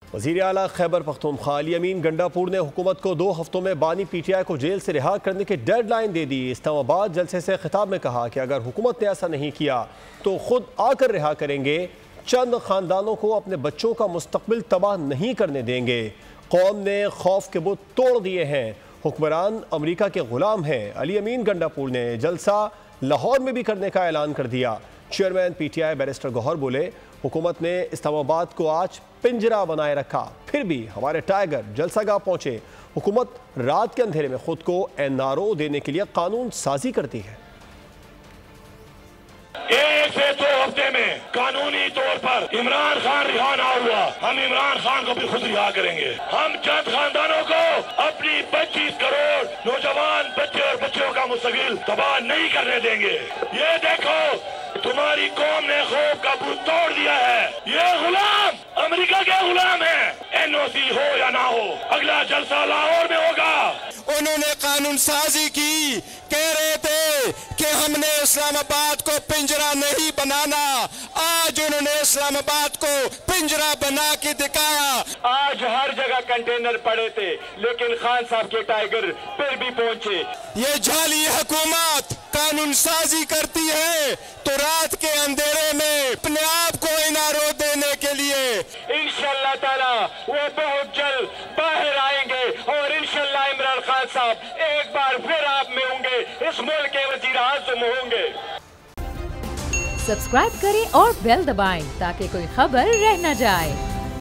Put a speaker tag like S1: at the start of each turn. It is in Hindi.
S1: वज़ीर आला खैबर पख्तूनख्वा अली अमीन गंडापुर ने हुकूमत को 2 हफ्तों में बानी PTI को जेल से रिहा करने की डेडलाइन दे दी। इस्लामाबाद जलसे से खिताब में कहा कि अगर हुकूमत ने ऐसा नहीं किया तो खुद आकर रिहा करेंगे। चंद खानदानों को अपने बच्चों का मुस्तकबिल तबाह नहीं करने देंगे। कौम ने खौफ के बुत तोड़ दिए हैं, हुक्मरान अमरीका के गुलाम हैं। अली अमीन गंडापुर ने जलसा लाहौर में भी करने का ऐलान कर दिया। चेयरमैन PTI बैरिस्टर गौहर बोले, हुकूमत ने इस्लामाबाद को आज पिंजरा बनाए रखा, फिर भी हमारे टाइगर जलसागाह पहुंचे। हुकूमत रात के अंधेरे में खुद को NRO देने के लिए कानून साजी करती है।
S2: 1 से 2 हफ्ते में कानूनी तौर पर इमरान खान रिहा ना हुआ, हम इमरान खान को भी खुद रिहा करेंगे। हम चंद खानदानों को अपनी 25 करोड़ नौजवान बच्चे और बच्चियों का मुस्तकबिल तबाह नहीं करने देंगे। ये देखो, तुम्हारी कौम ने खौफ का बुत तोड़ दिया है। ये गुलाम अमेरिका के गुलाम है। NOC हो या ना हो, अगला जलसा लाहौर में होगा।
S3: उन्होंने कानून साजी की, कह रहे थे कि हमने इस्लामाबाद को पिंजरा नहीं बनाना। आज उन्होंने इस्लामाबाद को पिंजरा बना के दिखाया।
S4: आज हर जगह कंटेनर पड़े थे, लेकिन खान साहब के टाइगर फिर भी पहुंचे।
S3: ये जाली हुकूमत कानून साजी करती है तो रात के अंधेरे में अपने आप को NRO देने के लिए
S4: इंशाअल्लाह ताला वो बहुत जल्द बाहर आएंगे और इंशाअल्लाह इमरान खान साहब एक बार फिर आप में होंगे, इस मुल्क के वजीर आज़म होंगे।
S5: सब्सक्राइब करें और बेल दबाएं ताकि कोई खबर रह न जाए।